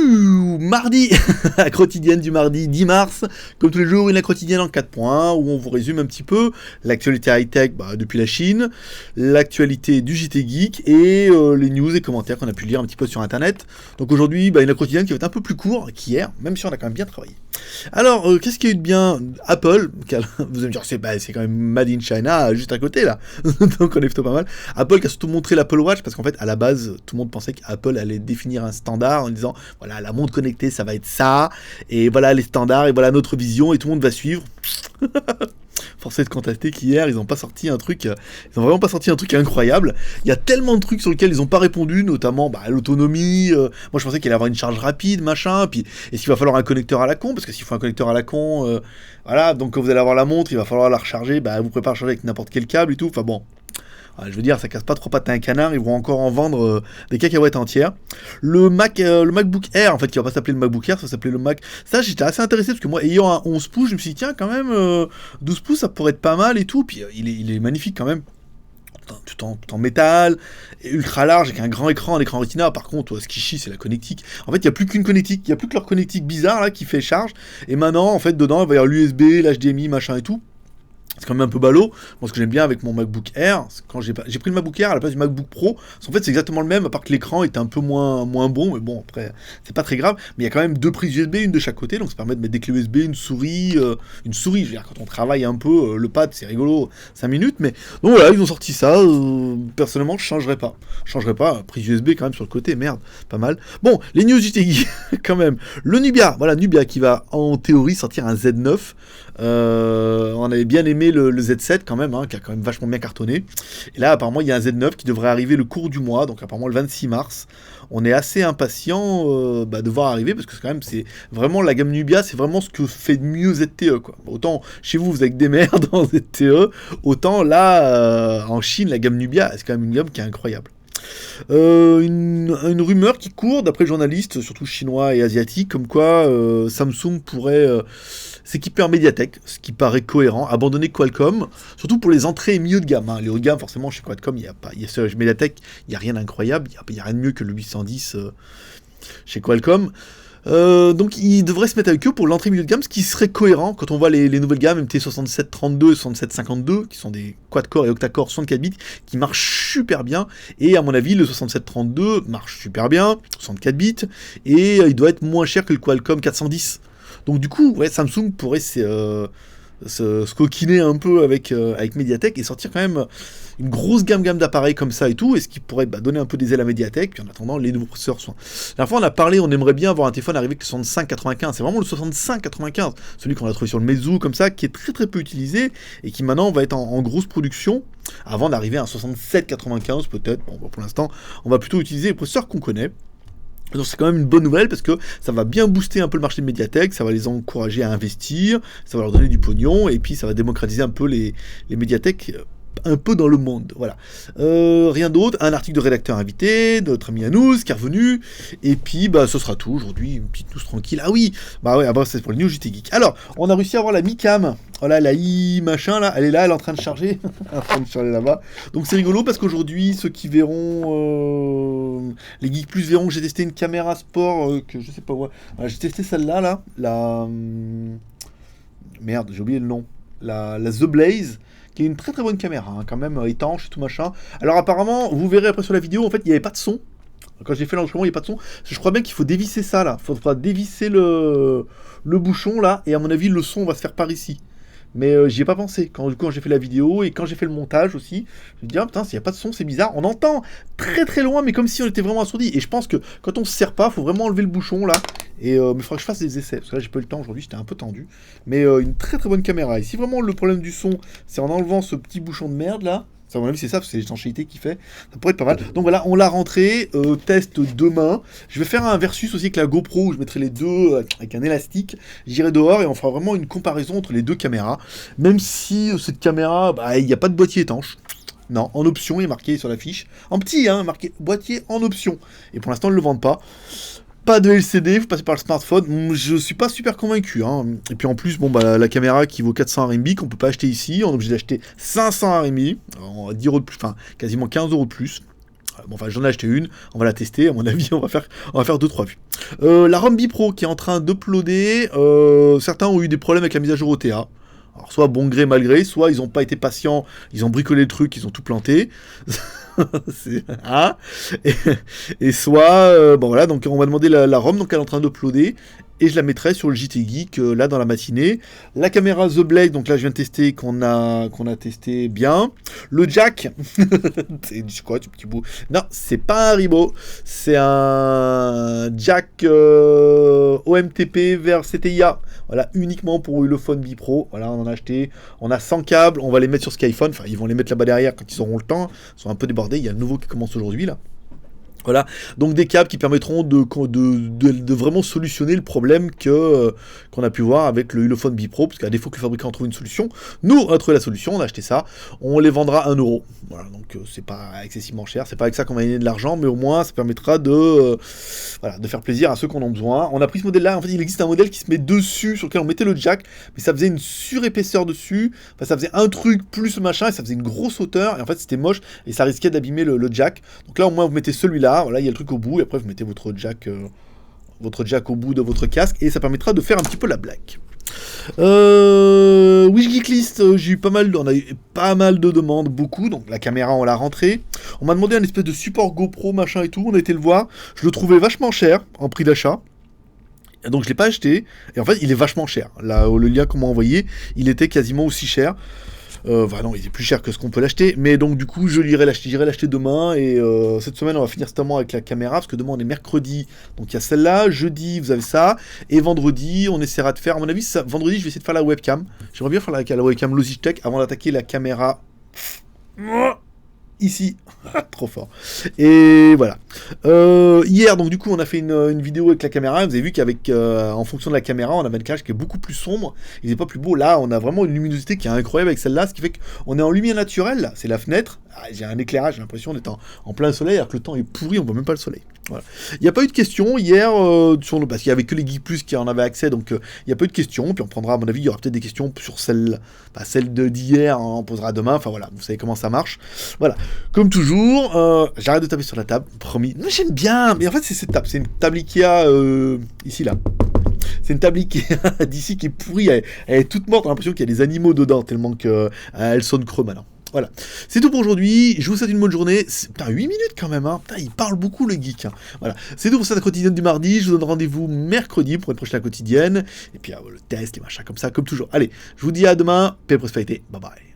Mardi, la quotidienne du mardi 10 mars, comme tous les jours, une quotidienne en 4 points, où on vous résume un petit peu l'actualité high-tech depuis la Chine, l'actualité du JT Geek, et les news et commentaires qu'on a pu lire un petit peu sur internet. Donc aujourd'hui, une quotidienne qui va être un peu plus court qu'hier, même si on a quand même bien travaillé. Alors, qu'est-ce qu'il y a eu de bien? Apple, vous allez me dire, c'est quand même Made in China, juste à côté, là. Donc on est plutôt pas mal. Apple qui a surtout montré l'Apple Watch, parce qu'en fait, à la base, tout le monde pensait qu'Apple allait définir un standard en disant, voilà, la montre connectée, ça va être ça, et voilà les standards, et voilà notre vision, et tout le monde va suivre. Force est de constater qu'hier, ils ont vraiment pas sorti un truc incroyable. Il y a tellement de trucs sur lesquels ils ont pas répondu, notamment l'autonomie. Moi, je pensais qu'il allait avoir une charge rapide, machin. Puis, est-ce qu'il va falloir un connecteur à la con? Parce que s'il faut un connecteur à la con, voilà. Donc, quand vous allez avoir la montre, il va falloir la recharger. Vous pouvez pas recharger avec n'importe quel câble et tout. Enfin bon. Je veux dire, ça casse pas trois pattes à un canard, ils vont encore en vendre des cacahuètes entières. Le MacBook Air, en fait, qui va pas s'appeler le MacBook Air, ça s'appelait le Mac. Ça, j'étais assez intéressé parce que moi, ayant un 11 pouces, je me suis dit, tiens, quand même, 12 pouces, ça pourrait être pas mal et tout. Puis il est magnifique quand même. Tout en métal, ultra large, avec un grand écran, un écran Retina. Par contre, ce qui chie, c'est la connectique. En fait, il n'y a plus qu'une connectique, il n'y a plus que leur connectique bizarre là qui fait charge. Et maintenant, en fait, dedans, il va y avoir l'USB, l'HDMI, machin et tout. C'est quand même un peu ballot. Moi, ce que j'aime bien avec mon MacBook Air, quand j'ai pris le MacBook Air à la place du MacBook Pro, en fait, c'est exactement le même, à part que l'écran était un peu moins bon, mais bon, après, c'est pas très grave. Mais il y a quand même deux prises USB, une de chaque côté, donc ça permet de mettre des clés USB, une souris, je veux dire, quand on travaille un peu, le pad, c'est rigolo, 5 minutes, mais donc voilà, ils ont sorti ça. Personnellement, je changerais pas, prise USB quand même sur le côté, merde, pas mal. Bon, les news du TGI, quand même. Le Nubia, voilà, Nubia qui va en théorie sortir un Z9. On avait bien aimé le Z7 quand même, qui a quand même vachement bien cartonné. Et là, apparemment, il y a un Z9 qui devrait arriver le cours du mois, donc apparemment le 26 mars. On est assez impatient de voir arriver, parce que c'est vraiment la gamme Nubia, c'est vraiment ce que fait de mieux ZTE, quoi. Autant chez vous avez que des merdes en ZTE, autant là, en Chine, la gamme Nubia, c'est quand même une gamme qui est incroyable. Une rumeur qui court d'après les journalistes, surtout chinois et asiatiques, comme quoi Samsung pourrait s'équiper en Mediatek, ce qui paraît cohérent, abandonner Qualcomm, surtout pour les entrées et milieu de gamme. Les hauts de gamme, forcément, chez Qualcomm, chez Mediatek, il n'y a rien d'incroyable, il n'y a rien de mieux que le 810 chez Qualcomm. Donc ils devraient se mettre avec eux pour l'entrée milieu de gamme, ce qui serait cohérent quand on voit les nouvelles gammes MT6732 et 6752, qui sont des quad-core et octa-core 64 bits, qui marchent super bien, et à mon avis le 6732 marche super bien, 64 bits, et il doit être moins cher que le Qualcomm 410. Donc du coup, Samsung pourrait se coquiner un peu avec Mediatek et sortir quand même une grosse gamme d'appareils comme ça et tout, et ce qui pourrait donner un peu des ailes à Mediatek, puis en attendant, les nouveaux processeurs sont... La fois on a parlé, on aimerait bien avoir un téléphone arrivé avec le 6595, c'est vraiment le 6595, celui qu'on a trouvé sur le Meizu comme ça, qui est très très peu utilisé, et qui maintenant va être en grosse production, avant d'arriver à un 6795 peut-être. Bon, pour l'instant, on va plutôt utiliser les processeurs qu'on connaît. Donc c'est quand même une bonne nouvelle parce que ça va bien booster un peu le marché de Mediatek, ça va les encourager à investir, ça va leur donner du pognon, et puis ça va démocratiser un peu les Mediatek un peu dans le monde, voilà. Rien d'autre, un article de rédacteur invité, de notre ami Anouz qui est revenu, et puis ce sera tout aujourd'hui, une petite news tranquille. Ah oui, c'est pour les news JT Geek. Alors, on a réussi à avoir la Mi Cam, voilà, la i machin là, elle est là, elle est en train de charger, là-bas. Donc c'est rigolo parce qu'aujourd'hui, ceux qui verront, les Geeks Plus verront que j'ai testé une caméra sport, que je sais pas, voilà, j'ai testé celle-là, là, merde, j'ai oublié le nom, la The Blaze, qui est une très très bonne caméra, quand même, étanche et tout machin. Alors apparemment, vous verrez après sur la vidéo, en fait, il n'y avait pas de son. Quand j'ai fait l'enregistrement, il n'y a pas de son. Je crois bien qu'il faut dévisser ça, là. Il faudra dévisser le bouchon, là, et à mon avis, le son va se faire par ici. Mais j'y ai pas pensé quand j'ai fait la vidéo et quand j'ai fait le montage aussi. Je me dis, putain, s'il n'y a pas de son, c'est bizarre. On entend très très loin, mais comme si on était vraiment assourdi. Et je pense que quand on se sert pas, faut vraiment enlever le bouchon là. Mais il faudra que je fasse des essais. Parce que là, j'ai pas eu le temps aujourd'hui, j'étais un peu tendu. Mais une très très bonne caméra. Et si vraiment le problème du son, c'est en enlevant ce petit bouchon de merde là. Ça, à mon avis, c'est ça, parce que c'est l'étanchéité qui fait. Ça pourrait être pas mal. Donc voilà, on l'a rentré. Test demain. Je vais faire un versus aussi avec la GoPro où je mettrai les deux avec un élastique. J'irai dehors et on fera vraiment une comparaison entre les deux caméras. Même si cette caméra, il n'y a pas de boîtier étanche. Non, en option, il est marqué sur la fiche. En petit, marqué boîtier en option. Et pour l'instant, ils ne le vendent pas. Pas de LCD, vous passez par le smartphone. Je suis pas super convaincu. Et puis en plus, la caméra qui vaut 400 RMB, qu'on peut pas acheter ici, on est obligé d'acheter 500 RMB, 10 € de plus, enfin quasiment 15 € de plus. J'en ai acheté une, on va la tester, à mon avis, on va faire 2-3 vues. La ROM Bipro qui est en train d'uploader, certains ont eu des problèmes avec la mise à jour OTA. Alors soit bon gré, mal gré, soit ils n'ont pas été patients, ils ont bricolé le truc, ils ont tout planté. Hein et soit, bon voilà, donc on m'a demandé la ROM, donc elle est en train d'uploader. Et je la mettrai sur le JT Geek là dans la matinée. La caméra The Blade, donc là je viens de tester, qu'on a testé bien. Le jack, c'est quoi ce petit bout? Non, c'est pas un Haribo, c'est un jack OMTP vers CTIA. Voilà, uniquement pour Ulefone Bipro. Voilà, on en a acheté. On a 100 câbles, on va les mettre sur Skyphone. Enfin, ils vont les mettre là-bas derrière quand ils auront le temps. Ils sont un peu débordés. Il y a le nouveau qui commence aujourd'hui là. Voilà, donc des câbles qui permettront de vraiment solutionner le problème qu'on a pu voir avec le Ulefone Bipro, parce qu'à défaut que le fabricant trouve une solution, nous on a trouvé la solution, on a acheté ça, on les vendra 1 €. Voilà, donc c'est pas excessivement cher, c'est pas avec ça qu'on va gagner de l'argent, mais au moins ça permettra de faire plaisir à ceux qui en ont besoin. On a pris ce modèle là, en fait il existe un modèle qui se met dessus, sur lequel on mettait le jack, mais ça faisait une surépaisseur dessus, enfin ça faisait un truc plus machin, et ça faisait une grosse hauteur, et en fait c'était moche, et ça risquait d'abîmer le jack. Donc là au moins vous mettez celui-là, voilà, il y a le truc au bout, et après vous mettez votre jack au bout de votre casque, et ça permettra de faire un petit peu la blague. Wish Geek List, on a eu pas mal de demandes, beaucoup, donc la caméra on l'a rentrée. On m'a demandé un espèce de support GoPro, machin et tout, on a été le voir, je le trouvais vachement cher en prix d'achat. Donc je l'ai pas acheté, et en fait il est vachement cher. Là, le lien qu'on m'a envoyé, il était quasiment aussi cher. Enfin non, il est plus cher que ce qu'on peut l'acheter, mais donc du coup j'irai l'acheter demain, et cette semaine on va finir certainement avec la caméra, parce que demain on est mercredi, donc il y a celle-là, jeudi vous avez ça, et vendredi on essaiera de faire, à mon avis vendredi je vais essayer de faire la webcam, j'aimerais bien faire la webcam Logitech avant d'attaquer la caméra ici, trop fort. Et voilà. Hier, donc du coup, on a fait une vidéo avec la caméra. Vous avez vu qu'avec, en fonction de la caméra, on avait un éclairage qui est beaucoup plus sombre. Il n'est pas plus beau. Là, on a vraiment une luminosité qui est incroyable avec celle-là, ce qui fait qu'on est en lumière naturelle. Là, c'est la fenêtre. Ah, j'ai un éclairage, j'ai l'impression d'être en plein soleil, alors que le temps est pourri, on voit même pas le soleil. Voilà. Il n'y a pas eu de questions hier, parce qu'il n'y avait que les Geek Plus qui en avaient accès, donc il n'y a pas eu de questions. Puis on prendra, à mon avis, il y aura peut-être des questions sur celle d'hier, hein, on posera demain. Enfin voilà, vous savez comment ça marche. Voilà. Comme toujours, j'arrête de taper sur la table, promis. Mais j'aime bien, mais en fait c'est cette table, c'est une table Ikea ici là. C'est une table Ikea d'ici qui est pourrie, elle est toute morte, on a l'impression qu'il y a des animaux dedans, tellement qu'elle sonne creux maintenant. Voilà, c'est tout pour aujourd'hui, je vous souhaite une bonne journée. Putain, 8 minutes quand même, hein. Putain, il parle beaucoup le geek, hein. Voilà, c'est tout pour cette quotidienne du mardi, je vous donne rendez-vous mercredi pour une prochaine quotidienne, et puis le test, les machins comme ça, comme toujours. Allez, je vous dis à demain, paix et prospérité, bye bye.